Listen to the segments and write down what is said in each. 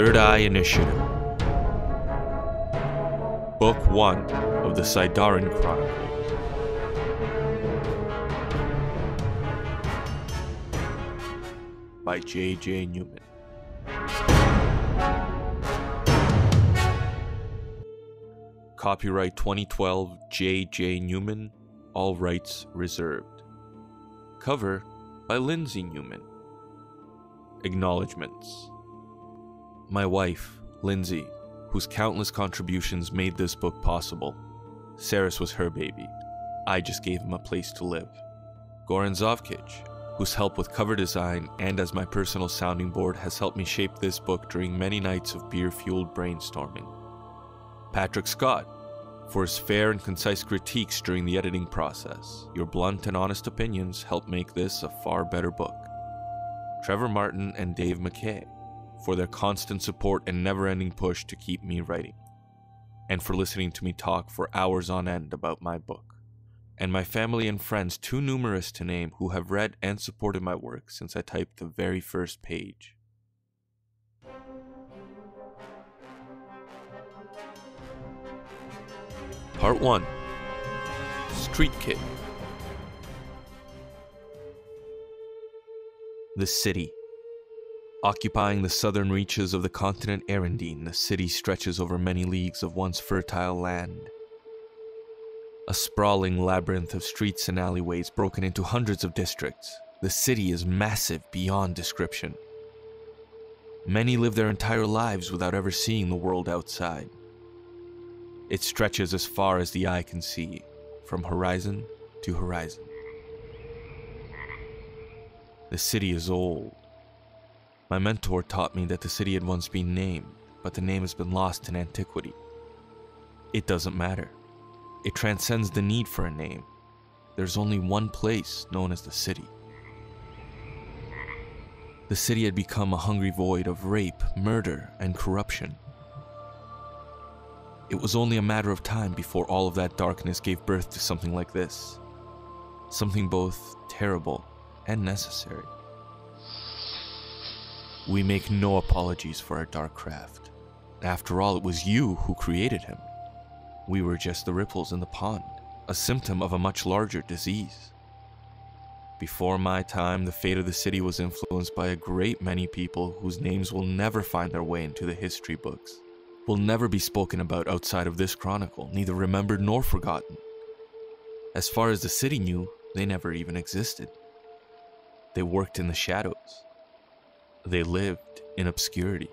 Third Eye Initiative. Book 1 of the Sydarin Chronicles. By J.J. Newman. Copyright 2012 J.J. Newman, all rights reserved. Cover by Lindsay Newman. Acknowledgements. My wife, Lindsay, whose countless contributions made this book possible. Tsaeris was her baby. I just gave him a place to live. Goran Zovkic, whose help with cover design and as my personal sounding board has helped me shape this book during many nights of beer-fueled brainstorming. Patrick Scott, for his fair and concise critiques during the editing process. Your blunt and honest opinions help make this a far better book. Trevor Martin and Dave McKay, for their constant support and never-ending push to keep me writing, and for listening to me talk for hours on end about my book. And my family and friends, too numerous to name, who have read and supported my work since I typed the very first page. Part 1. Street Kid. The city. Occupying the southern reaches of the continent Arendine, the city stretches over many leagues of once fertile land. A sprawling labyrinth of streets and alleyways broken into hundreds of districts, the city is massive beyond description. Many live their entire lives without ever seeing the world outside. It stretches as far as the eye can see, from horizon to horizon. The city is old. My mentor taught me that the city had once been named, but the name has been lost in antiquity. It doesn't matter. It transcends the need for a name. There's only one place known as the city. The city had become a hungry void of rape, murder, and corruption. It was only a matter of time before all of that darkness gave birth to something like this. Something both terrible and necessary. We make no apologies for our dark craft. After all, it was you who created him. We were just the ripples in the pond, a symptom of a much larger disease. Before my time, the fate of the city was influenced by a great many people whose names will never find their way into the history books, will never be spoken about outside of this chronicle, neither remembered nor forgotten. As far as the city knew, they never even existed. They worked in the shadows. They lived in obscurity.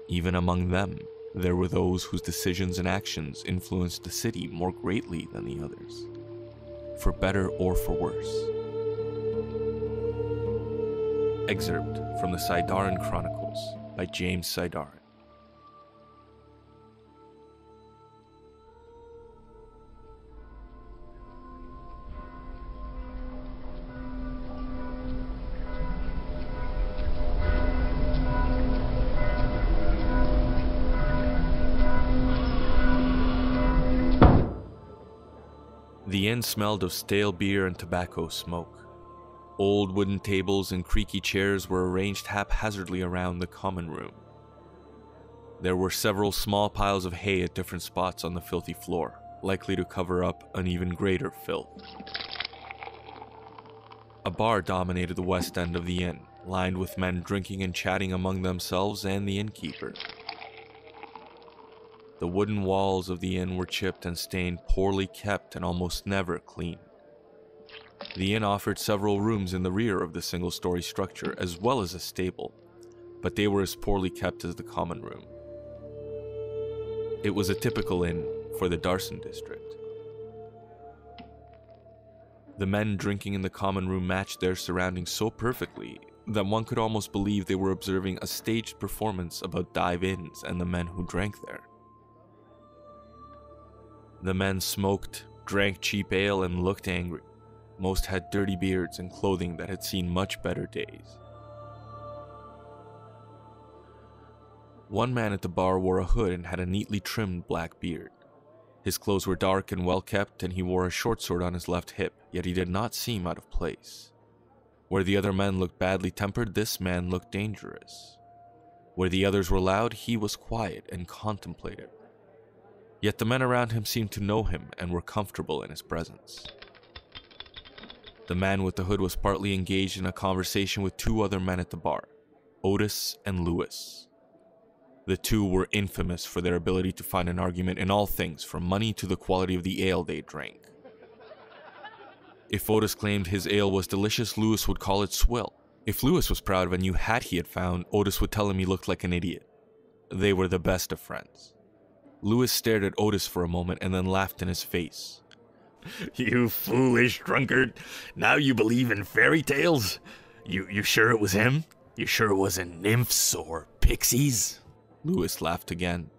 Even among them, there were those whose decisions and actions influenced the city more greatly than the others, for better or for worse. Excerpt from the Sydarin Chronicles by James Sydarin. The inn smelled of stale beer and tobacco smoke. Old wooden tables and creaky chairs were arranged haphazardly around the common room. There were several small piles of hay at different spots on the filthy floor, likely to cover up an even greater filth. A bar dominated the west end of the inn, lined with men drinking and chatting among themselves and the innkeeper. The wooden walls of the inn were chipped and stained, poorly kept, and almost never cleaned. The inn offered several rooms in the rear of the single-story structure, as well as a stable, but they were as poorly kept as the common room. It was a typical inn for the Darson district. The men drinking in the common room matched their surroundings so perfectly that one could almost believe they were observing a staged performance about dive-ins and the men who drank there. The men smoked, drank cheap ale, and looked angry. Most had dirty beards and clothing that had seen much better days. One man at the bar wore a hood and had a neatly trimmed black beard. His clothes were dark and well kept, and he wore a short sword on his left hip, yet he did not seem out of place. Where the other men looked badly tempered, this man looked dangerous. Where the others were loud, he was quiet and contemplative. Yet the men around him seemed to know him and were comfortable in his presence. The man with the hood was partly engaged in a conversation with two other men at the bar, Otis and Lewis. The two were infamous for their ability to find an argument in all things, from money to the quality of the ale they drank. If Otis claimed his ale was delicious, Lewis would call it swill. If Lewis was proud of a new hat he had found, Otis would tell him he looked like an idiot. They were the best of friends. Lewis stared at Otis for a moment and then laughed in his face. You foolish drunkard. Now you believe in fairy tales? You sure it was him? You sure it wasn't nymphs or pixies? Lewis laughed again.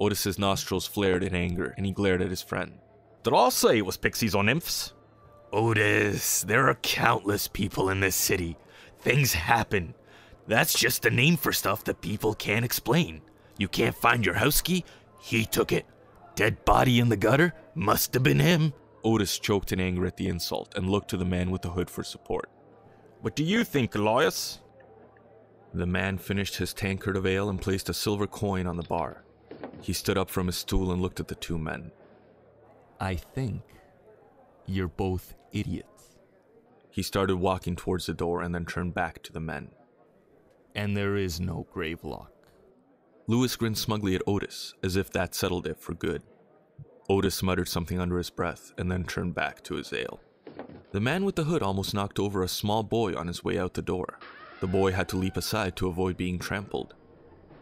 Otis's nostrils flared in anger, and he glared at his friend. Did I say it was pixies or nymphs? Otis, there are countless people in this city. Things happen. That's just a name for stuff that people can't explain. You can't find your house key? He took it. Dead body in the gutter? Must have been him. Otis choked in anger at the insult and looked to the man with the hood for support. What do you think, Elias? The man finished his tankard of ale and placed a silver coin on the bar. He stood up from his stool and looked at the two men. I think you're both idiots. He started walking towards the door and then turned back to the men. And there is no Gravelock. Lewis grinned smugly at Otis, as if that settled it for good. Otis muttered something under his breath and then turned back to his ale. The man with the hood almost knocked over a small boy on his way out the door. The boy had to leap aside to avoid being trampled.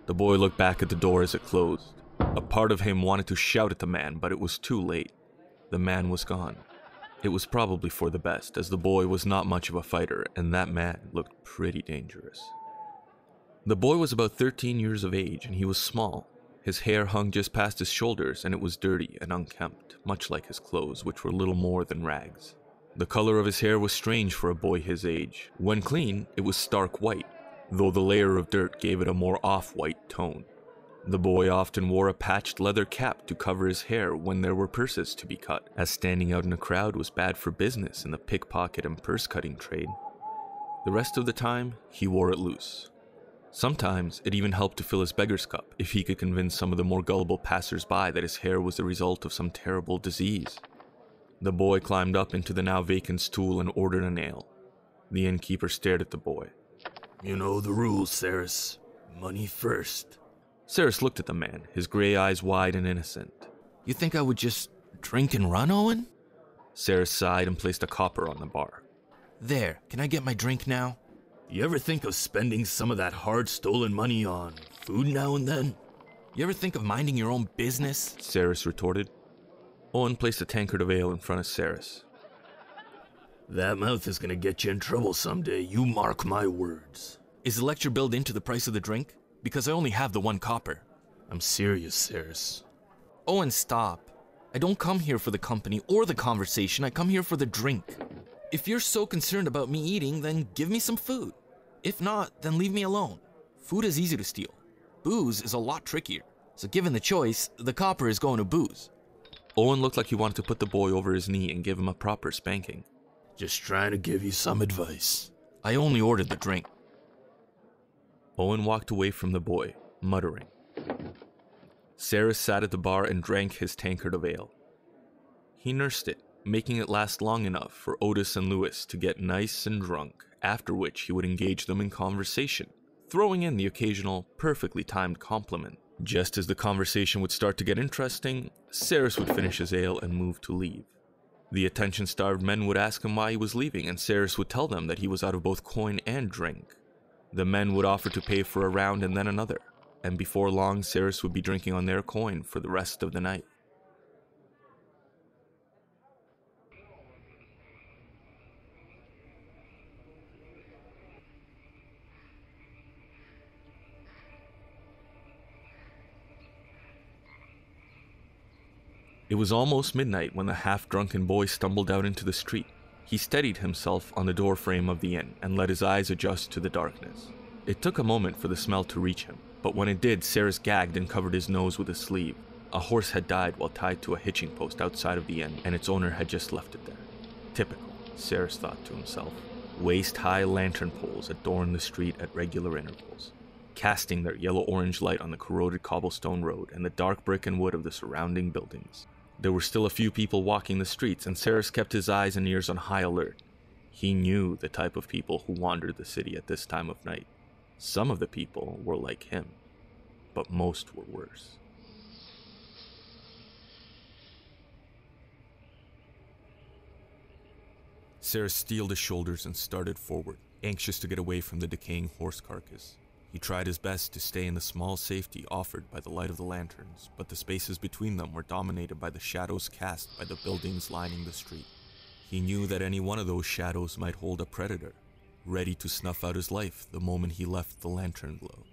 The boy looked back at the door as it closed. A part of him wanted to shout at the man, but it was too late. The man was gone. It was probably for the best, as the boy was not much of a fighter, and that man looked pretty dangerous. The boy was about 13 years of age, and he was small. His hair hung just past his shoulders, and it was dirty and unkempt, much like his clothes, which were little more than rags. The color of his hair was strange for a boy his age. When clean, it was stark white, though the layer of dirt gave it a more off-white tone. The boy often wore a patched leather cap to cover his hair when there were purses to be cut, as standing out in a crowd was bad for business in the pickpocket and purse-cutting trade. The rest of the time, he wore it loose. Sometimes, it even helped to fill his beggar's cup if he could convince some of the more gullible passers-by that his hair was the result of some terrible disease. The boy climbed up into the now vacant stool and ordered an ale. The innkeeper stared at the boy. You know the rules, Tsaeris. Money first. Tsaeris looked at the man, his gray eyes wide and innocent. You think I would just drink and run, Owen? Tsaeris sighed and placed a copper on the bar. There, can I get my drink now? You ever think of spending some of that hard-stolen money on food now and then? You ever think of minding your own business? Tsaeris retorted. Owen placed a tankard of ale in front of Tsaeris. That mouth is gonna get you in trouble someday, you mark my words. Is the lecture built into the price of the drink? Because I only have the 1 copper. I'm serious, Tsaeris. Owen, stop. I don't come here for the company or the conversation, I come here for the drink. If you're so concerned about me eating, then give me some food. If not, then leave me alone. Food is easy to steal. Booze is a lot trickier. So given the choice, the copper is going to booze. Owen looked like he wanted to put the boy over his knee and give him a proper spanking. Just trying to give you some advice. I only ordered the drink. Owen walked away from the boy, muttering. Tsaeris sat at the bar and drank his tankard of ale. He nursed it, making it last long enough for Otis and Lewis to get nice and drunk, after which he would engage them in conversation, throwing in the occasional, perfectly timed compliment. Just as the conversation would start to get interesting, Tsaeris would finish his ale and move to leave. The attention-starved men would ask him why he was leaving, and Tsaeris would tell them that he was out of both coin and drink. The men would offer to pay for a round and then another, and before long Tsaeris would be drinking on their coin for the rest of the night. It was almost midnight when the half-drunken boy stumbled out into the street. He steadied himself on the doorframe of the inn and let his eyes adjust to the darkness. It took a moment for the smell to reach him, but when it did, Tsaeris gagged and covered his nose with his sleeve. A horse had died while tied to a hitching post outside of the inn, and its owner had just left it there. Typical, Tsaeris thought to himself. Waist-high lantern poles adorned the street at regular intervals. casting their yellow-orange light on the corroded cobblestone road and the dark brick and wood of the surrounding buildings. There were still a few people walking the streets, and Tsaeris kept his eyes and ears on high alert. He knew the type of people who wandered the city at this time of night. Some of the people were like him, but most were worse. Tsaeris steeled his shoulders and started forward, anxious to get away from the decaying horse carcass. He tried his best to stay in the small safety offered by the light of the lanterns, but the spaces between them were dominated by the shadows cast by the buildings lining the street. He knew that any one of those shadows might hold a predator, ready to snuff out his life the moment he left the lantern glow.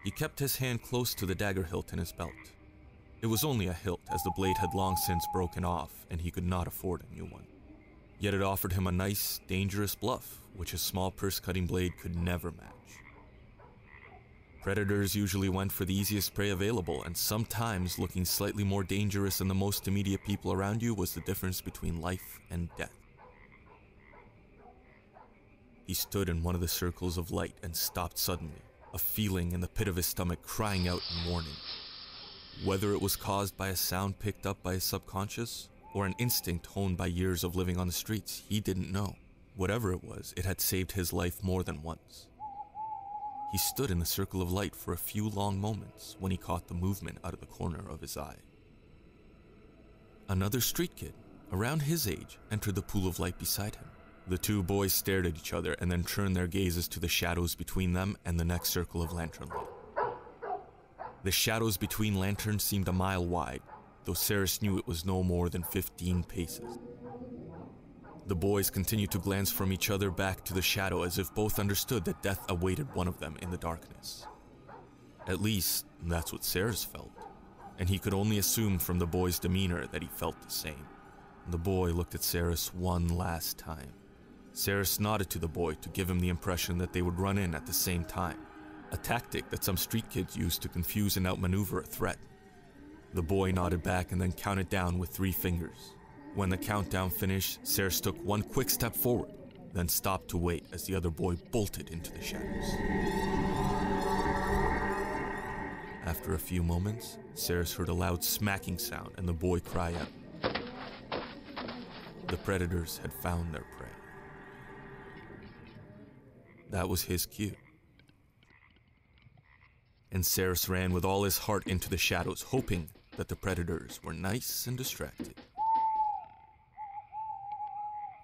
He kept his hand close to the dagger hilt in his belt. It was only a hilt, as the blade had long since broken off, and he could not afford a new one. Yet it offered him a nice, dangerous bluff, which a small purse-cutting blade could never match. Predators usually went for the easiest prey available, and sometimes looking slightly more dangerous than the most immediate people around you was the difference between life and death. He stood in one of the circles of light and stopped suddenly, a feeling in the pit of his stomach crying out in warning. Whether it was caused by a sound picked up by his subconscious, or an instinct honed by years of living on the streets, he didn't know. Whatever it was, it had saved his life more than once. He stood in the circle of light for a few long moments when he caught the movement out of the corner of his eye. Another street kid, around his age, entered the pool of light beside him. The two boys stared at each other and then turned their gazes to the shadows between them and the next circle of lantern light. The shadows between lanterns seemed a mile wide, though Tsaeris knew it was no more than 15 paces. The boys continued to glance from each other back to the shadow as if both understood that death awaited one of them in the darkness. At least, that's what Tsaeris felt, and he could only assume from the boy's demeanor that he felt the same. The boy looked at Tsaeris one last time. Tsaeris nodded to the boy to give him the impression that they would run in at the same time, a tactic that some street kids use to confuse and outmaneuver a threat. The boy nodded back and then counted down with 3 fingers. When the countdown finished, Tsaeris took one quick step forward, then stopped to wait as the other boy bolted into the shadows. After a few moments, Tsaeris heard a loud smacking sound and the boy cry out. The predators had found their prey. That was his cue. And Tsaeris ran with all his heart into the shadows, hoping that the predators were nice and distracted.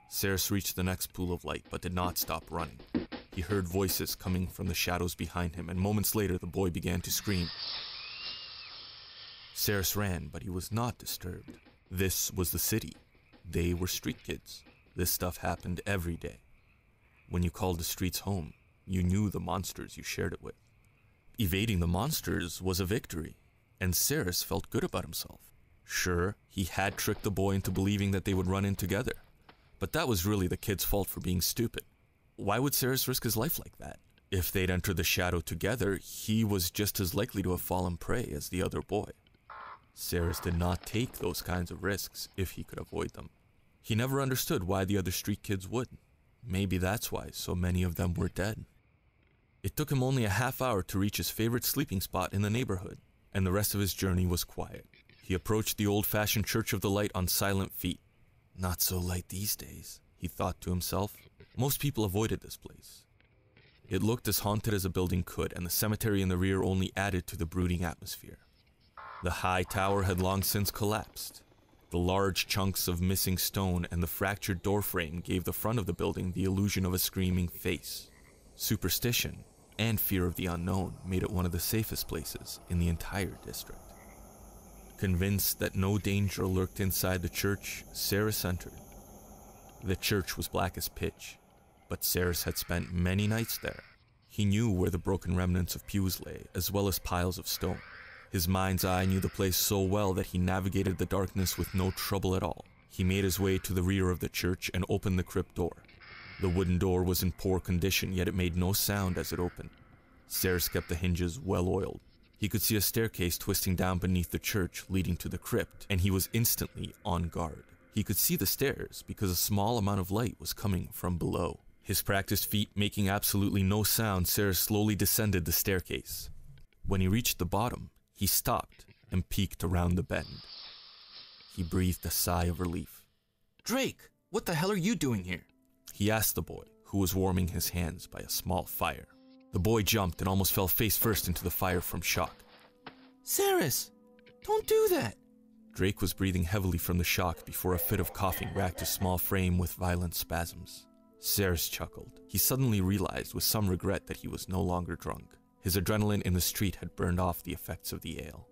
Tsaeris reached the next pool of light, but did not stop running. He heard voices coming from the shadows behind him, and moments later the boy began to scream. Tsaeris ran, but he was not disturbed. This was the city. They were street kids. This stuff happened every day. When you called the streets home, you knew the monsters you shared it with. Evading the monsters was a victory, and Tsaeris felt good about himself. Sure, he had tricked the boy into believing that they would run in together, but that was really the kid's fault for being stupid. Why would Tsaeris risk his life like that? If they'd entered the shadow together, he was just as likely to have fallen prey as the other boy. Tsaeris did not take those kinds of risks if he could avoid them. He never understood why the other street kids would. Maybe that's why so many of them were dead. It took him only a half hour to reach his favorite sleeping spot in the neighborhood, and the rest of his journey was quiet. He approached the old-fashioned Church of the Light on silent feet. Not so light these days, he thought to himself. Most people avoided this place. It looked as haunted as a building could, and the cemetery in the rear only added to the brooding atmosphere. The high tower had long since collapsed. The large chunks of missing stone and the fractured doorframe gave the front of the building the illusion of a screaming face. Superstition and fear of the unknown made it one of the safest places in the entire district. Convinced that no danger lurked inside the church, Tsaeris entered. The church was black as pitch, but Tsaeris had spent many nights there. He knew where the broken remnants of pews lay, as well as piles of stone. His mind's eye knew the place so well that he navigated the darkness with no trouble at all. He made his way to the rear of the church and opened the crypt door. The wooden door was in poor condition, yet it made no sound as it opened. Tsaeris kept the hinges well oiled. He could see a staircase twisting down beneath the church leading to the crypt, and he was instantly on guard. He could see the stairs because a small amount of light was coming from below. His practiced feet making absolutely no sound, Tsaeris slowly descended the staircase. When he reached the bottom, he stopped and peeked around the bend. He breathed a sigh of relief. Drake, what the hell are you doing here? He asked the boy, who was warming his hands by a small fire. The boy jumped and almost fell face first into the fire from shock. Tsaeris, don't do that. Drake was breathing heavily from the shock before a fit of coughing racked his small frame with violent spasms. Tsaeris chuckled. He suddenly realized with some regret that he was no longer drunk. His adrenaline in the street had burned off the effects of the ale.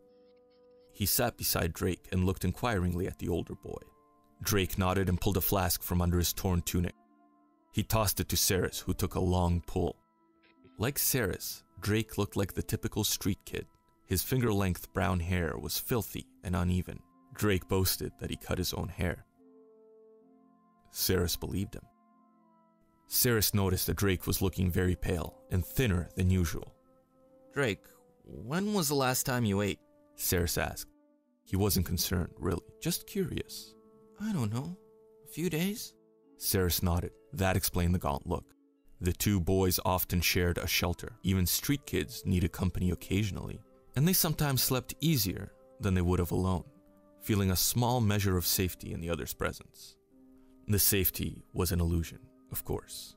He sat beside Drake and looked inquiringly at the older boy. Drake nodded and pulled a flask from under his torn tunic. He tossed it to Tsaeris, who took a long pull. Like Tsaeris, Drake looked like the typical street kid. His finger-length brown hair was filthy and uneven. Drake boasted that he cut his own hair. Tsaeris believed him. Tsaeris noticed that Drake was looking very pale and thinner than usual. Drake, when was the last time you ate? Tsaeris asked. He wasn't concerned, really, just curious. I don't know. A few days? Tsaeris nodded. That explained the gaunt look. The two boys often shared a shelter. Even street kids needed company occasionally, and they sometimes slept easier than they would have alone, feeling a small measure of safety in the other's presence. The safety was an illusion, of course.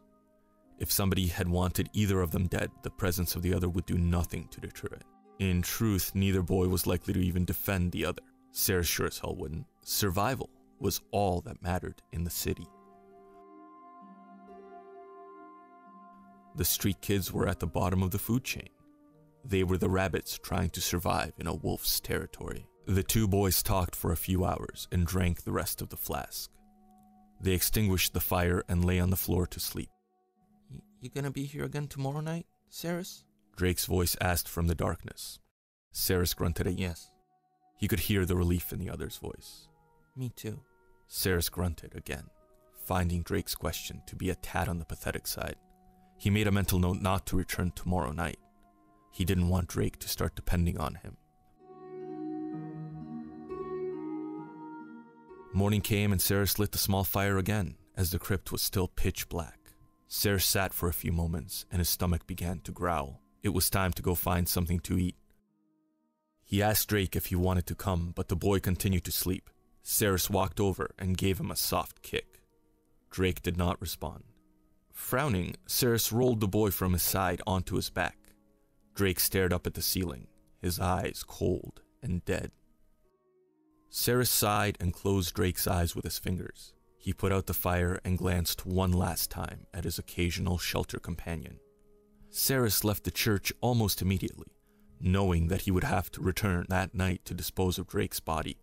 If somebody had wanted either of them dead, the presence of the other would do nothing to deter it. In truth, neither boy was likely to even defend the other. Tsaeris sure as hell wouldn't. Survival was all that mattered in the city. The street kids were at the bottom of the food chain. They were the rabbits trying to survive in a wolf's territory. The two boys talked for a few hours and drank the rest of the flask. They extinguished the fire and lay on the floor to sleep. You gonna be here again tomorrow night, Tsaeris? Drake's voice asked from the darkness. Tsaeris grunted a yes. He could hear the relief in the other's voice. Me too. Tsaeris grunted again, finding Drake's question to be a tad on the pathetic side. He made a mental note not to return tomorrow night. He didn't want Drake to start depending on him. Morning came and Tsaeris lit the small fire again, as the crypt was still pitch black. Tsaeris sat for a few moments and his stomach began to growl. It was time to go find something to eat. He asked Drake if he wanted to come, but the boy continued to sleep. Tsaeris walked over and gave him a soft kick. Drake did not respond. Frowning, Tsaeris rolled the boy from his side onto his back. Drake stared up at the ceiling, his eyes cold and dead. Tsaeris sighed and closed Drake's eyes with his fingers. He put out the fire and glanced one last time at his occasional shelter companion. Tsaeris left the church almost immediately, knowing that he would have to return that night to dispose of Drake's body.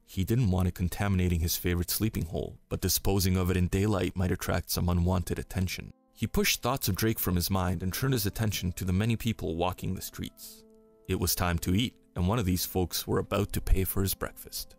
He didn't want it contaminating his favorite sleeping hole, but disposing of it in daylight might attract some unwanted attention. He pushed thoughts of Drake from his mind and turned his attention to the many people walking the streets. It was time to eat, and one of these folks were about to pay for his breakfast.